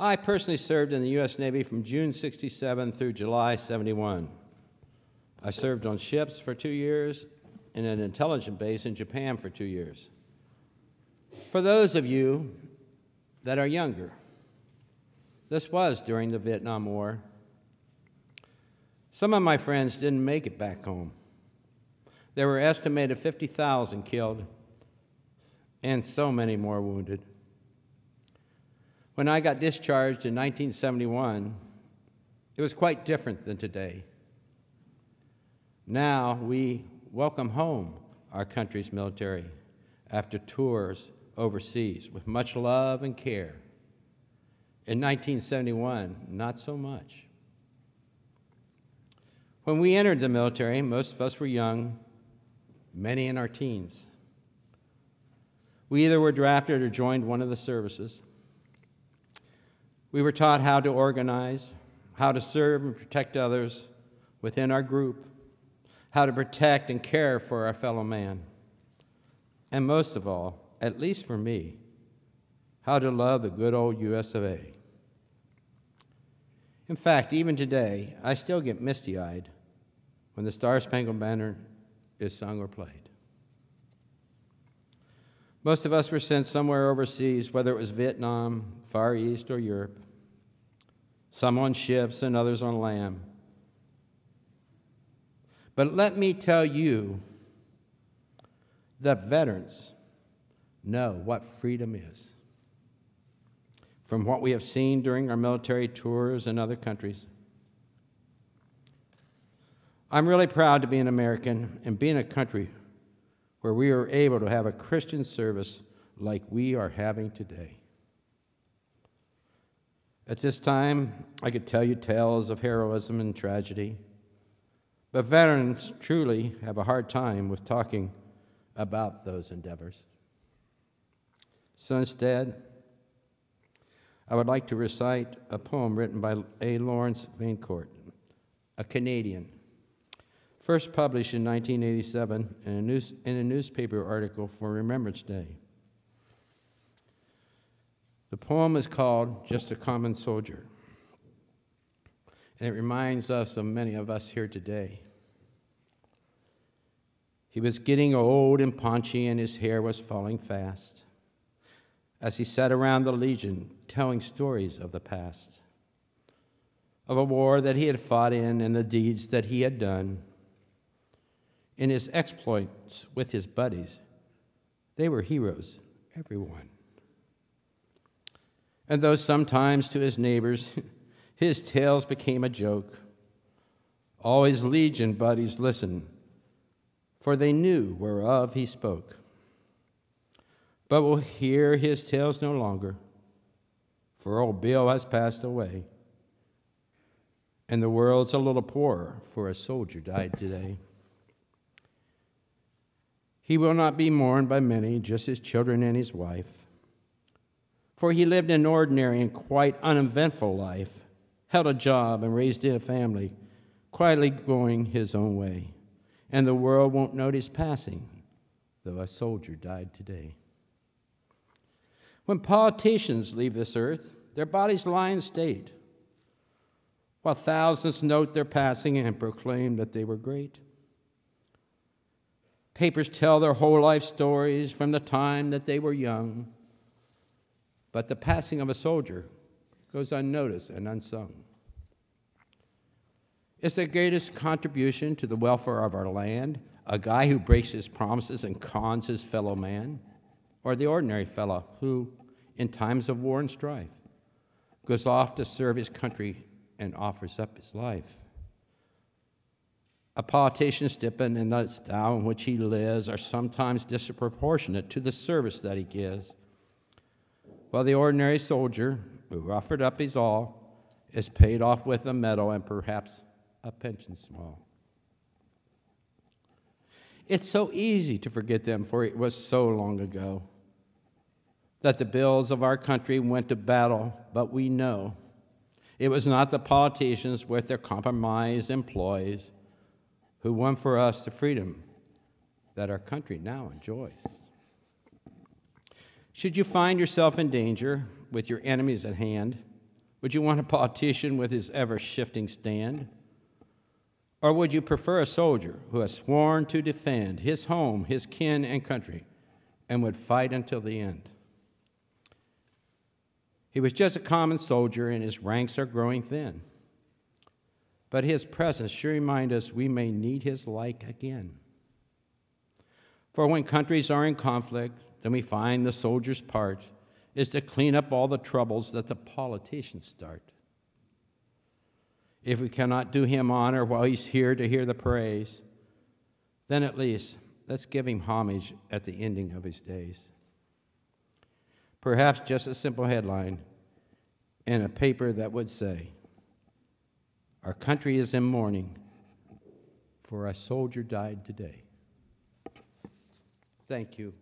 I personally served in the U.S. Navy from June 67 through July 71. I served on ships for 2 years and an intelligence base in Japan for 2 years. For those of you that are younger, this was during the Vietnam War. Some of my friends didn't make it back home. There were estimated 50,000 killed and so many more wounded. When I got discharged in 1971, it was quite different than today. Now we welcome home our country's military after tours overseas with much love and care. In 1971, not so much. When we entered the military, most of us were young, many in our teens. We either were drafted or joined one of the services. We were taught how to organize, how to serve and protect others within our group, how to protect and care for our fellow man, and most of all, at least for me, how to love the good old US of A. In fact, even today, I still get misty-eyed when the Star-Spangled Banner is sung or played. Most of us were sent somewhere overseas, whether it was Vietnam, Far East, or Europe, some on ships and others on land. But let me tell you, the veterans know what freedom is. From what we have seen during our military tours in other countries, I'm really proud to be an American and be in a country where we are able to have a Christian service like we are having today. At this time, I could tell you tales of heroism and tragedy, but veterans truly have a hard time with talking about those endeavors. So instead, I would like to recite a poem written by A. Lawrence Vaincourt, a Canadian, first published in 1987 in a newspaper article for Remembrance Day. The poem is called Just a Common Soldier, and it reminds us of many of us here today. He was getting old and paunchy, and his hair was falling fast as he sat around the Legion telling stories of the past, of a war that he had fought in and the deeds that he had done. In his exploits with his buddies, they were heroes, everyone. And though sometimes to his neighbors his tales became a joke, all his Legion buddies listened, for they knew whereof he spoke. But we'll hear his tales no longer, for old Bill has passed away, and the world's a little poorer, for a soldier died today. He will not be mourned by many, just his children and his wife, for he lived an ordinary and quite uneventful life, held a job and raised a family, quietly going his own way, and the world won't note his passing, though a soldier died today. When politicians leave this earth, their bodies lie in state, while thousands note their passing and proclaim that they were great. Papers tell their whole life stories from the time that they were young, but the passing of a soldier goes unnoticed and unsung. It's the greatest contribution to the welfare of our land, a guy who breaks his promises and cons his fellow man, or the ordinary fellow who, in times of war and strife, goes off to serve his country and offers up his life. A politician's stipend and the style in which he lives are sometimes disproportionate to the service that he gives, while the ordinary soldier who offered up his all is paid off with a medal and perhaps a pension small. It's so easy to forget them, for it was so long ago that the bills of our country went to battle, but we know it was not the politicians with their compromised employees who won for us the freedom that our country now enjoys. Should you find yourself in danger with your enemies at hand, Would you want a politician with his ever-shifting stand? Or would you prefer a soldier who has sworn to defend his home, his kin, and country, and would fight until the end? He was just a common soldier, and his ranks are growing thin. But his presence should remind us we may need his like again. For when countries are in conflict, then we find the soldier's part is to clean up all the troubles that the politicians start. If we cannot do him honor while he's here to hear the praise, then at least let's give him homage at the ending of his days. Perhaps just a simple headline in a paper that would say, "Our country is in mourning, for a soldier died today." Thank you.